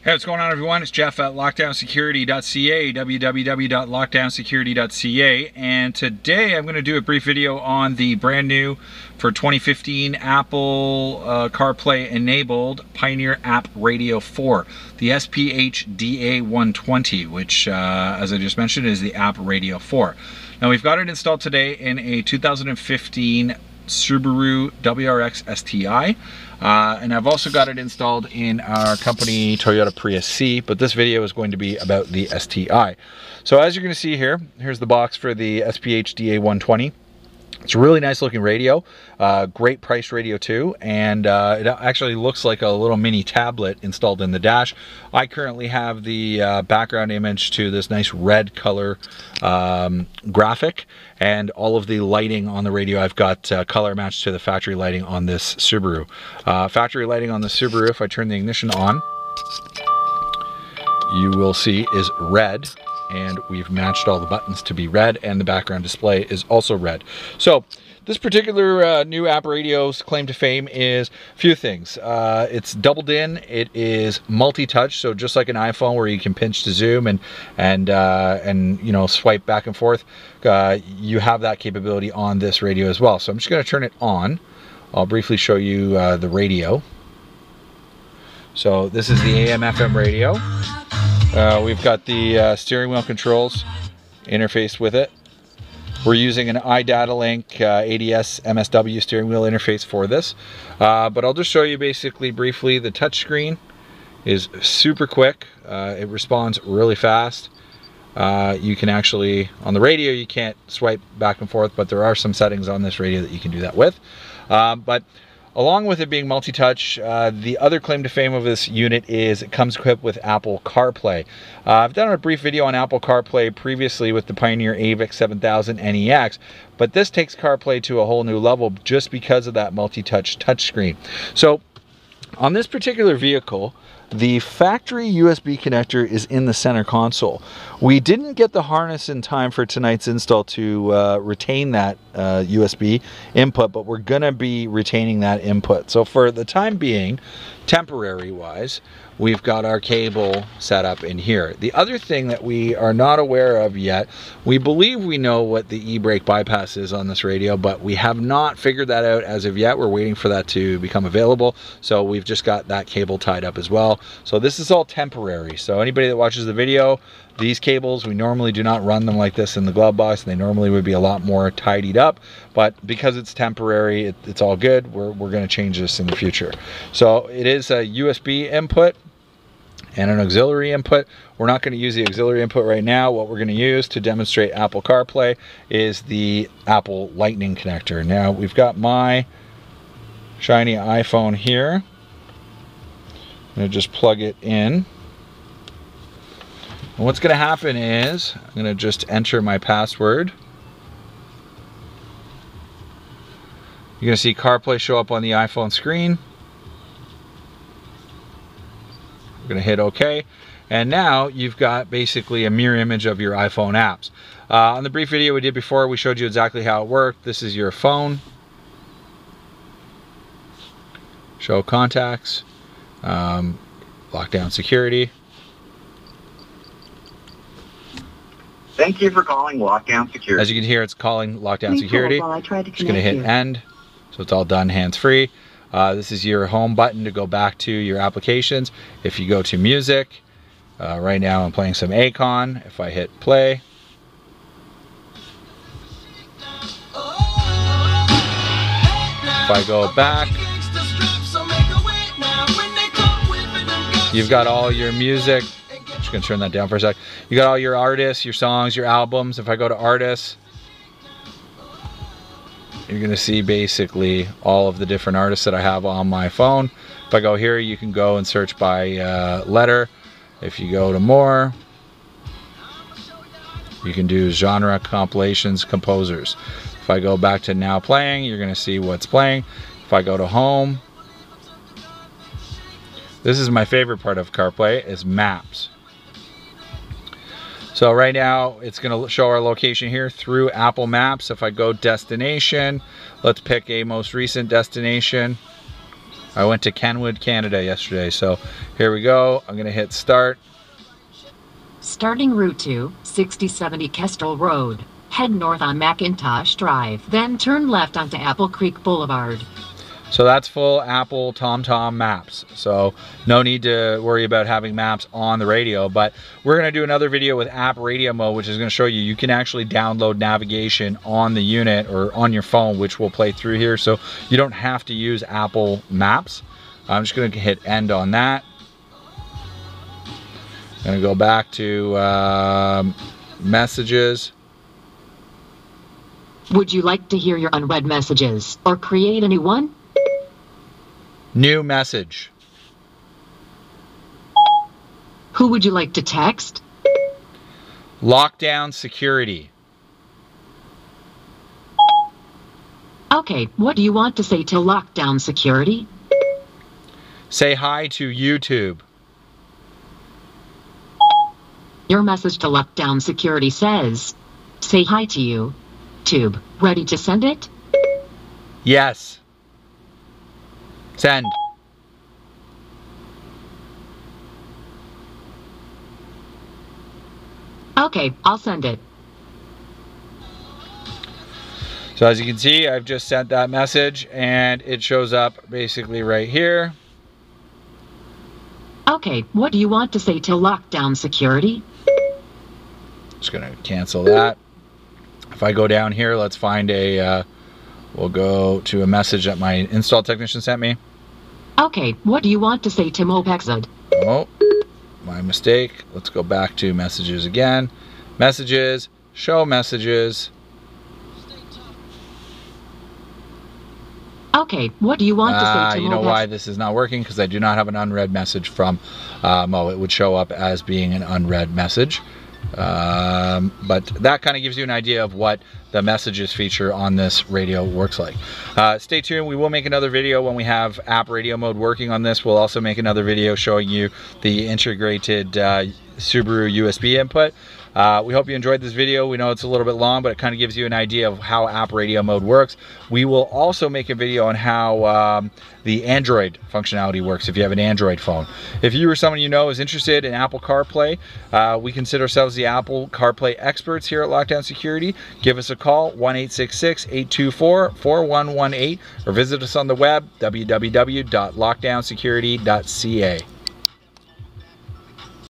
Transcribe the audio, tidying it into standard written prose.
Hey, what's going on, everyone? It's Jeff at lockdownsecurity.ca, www.lockdownsecurity.ca, and today I'm going to do a brief video on the brand new for 2015 Apple CarPlay enabled Pioneer APPRadio 4, the SPH-DA120, which as I just mentioned is the APPRadio 4. Now we've got it installed today in a 2015 Subaru WRX STi, and I've also got it installed in our company Toyota Prius C, but this video is going to be about the STi. So as you're going to see here, here's the box for the SPH-DA120. It's a really nice looking radio, great price radio too, and it actually looks like a little mini tablet installed in the dash. I currently have the background image to this nice red color graphic, and all of the lighting on the radio I've got color matched to the factory lighting on this Subaru. Factory lighting on the Subaru, if I turn the ignition on, you will see is red. And we've matched all the buttons to be red, and the background display is also red. So this particular new APPRadio's claim to fame is a few things. It's doubled in, it is multi-touch, so just like an iPhone where you can pinch to zoom and you know, swipe back and forth, you have that capability on this radio as well. So I'm just going to turn it on. I'll briefly show you the radio. So this is the AM/FM radio. We've got the steering wheel controls interfaced with it. We're using an iDataLink ADS MSW steering wheel interface for this. But I'll just show you basically briefly. The touchscreen is super quick. It responds really fast. You can actually, on the radio, you can't swipe back and forth, but there are some settings on this radio that you can do that with. But along with it being multi-touch, the other claim to fame of this unit is it comes equipped with Apple CarPlay. I've done a brief video on Apple CarPlay previously with the Pioneer AVIC 7000 NEX, but this takes CarPlay to a whole new level just because of that multi-touch touchscreen. So on this particular vehicle, the factory USB connector is in the center console. We didn't get the harness in time for tonight's install to retain that USB input, but we're going to be retaining that input. So for the time being, temporary wise, we've got our cable set up in here. The other thing that we are not aware of yet, we believe we know what the e-brake bypass is on this radio, but we have not figured that out as of yet. We're waiting for that to become available. So we've just got that cable tied up as well. So this is all temporary. So anybody that watches the video, these cables, we normally do not run them like this in the glove box. They normally would be a lot more tidied up, but because it's temporary, it's all good. We're going to change this in the future. So it is a USB input and an auxiliary input. We're not going to use the auxiliary input right now. What we're going to use to demonstrate Apple CarPlay is the Apple Lightning connector. Now we've got my shiny iPhone here. I'm going to just plug it in. And what's going to happen is I'm going to just enter my password. You're going to see CarPlay show up on the iPhone screen. We're going to hit OK. And now you've got basically a mirror image of your iPhone apps. On the brief video we did before, we showed you exactly how it worked. This is your phone. Show contacts. Lockdown security. Thank you for calling Lockdown Security. As you can hear, it's calling Lockdown Security. While I try to Just going to hit end. So it's all done hands-free. This is your home button to go back to your applications. If you go to music, right now I'm playing some Akon. If I hit play, if I go back, you've got all your music. I'm just going to turn that down for a sec. You got all your artists, your songs, your albums. If I go to artists, you're going to see basically all of the different artists that I have on my phone. If I go here, you can go and search by letter. If you go to more, you can do genre, compilations, composers. If I go back to now playing, you're going to see what's playing. If I go to home, this is my favorite part of CarPlay, is maps. So right now it's going to show our location here through Apple Maps. If I go destination, let's pick a most recent destination. I went to Kenwood, Canada yesterday. So here we go. I'm gonna hit start. Starting route to 6070 Kestrel Road. Head north on McIntosh Drive, then turn left onto Apple Creek Boulevard. So that's full Apple TomTom maps. So no need to worry about having maps on the radio, but we're gonna do another video with APPRadio mode, which is gonna show you can actually download navigation on the unit or on your phone, which we'll play through here. So you don't have to use Apple Maps. I'm just gonna hit end on that. Gonna go back to messages. Would you like to hear your unread messages or create a new one? New message. Who would you like to text? Lockdown security. Okay, what do you want to say to lockdown security? Say hi to YouTube. Your message to lockdown security says, say hi to you. Tube, ready to send it? Yes. Send. Okay, I'll send it. So as you can see, I've just sent that message and it shows up basically right here. Okay, what do you want to say to lockdown security? Just gonna cancel that. If I go down here, let's find a, we'll go to a message that my install technician sent me. Okay, what do you want to say to Mopexad? Oh, my mistake. Let's go back to messages again. Messages, show messages. Okay, what do you want to say to you know Mopex? why this is not working? Because I do not have an unread message from Mo. It would show up as being an unread message. But that kind of gives you an idea of what the messages feature on this radio works like. Stay tuned. We will make another video when we have APPRadio mode working on this. We'll also make another video showing you the integrated Subaru USB input. We hope you enjoyed this video. We know it's a little bit long, but it kind of gives you an idea of how APPRadio mode works. We will also make a video on how the Android functionality works if you have an Android phone. If you or someone you know is interested in Apple CarPlay, we consider ourselves the Apple CarPlay experts here at Lockdown Security. Give us a call, 1-866-824-4118, or visit us on the web, www.lockdownsecurity.ca.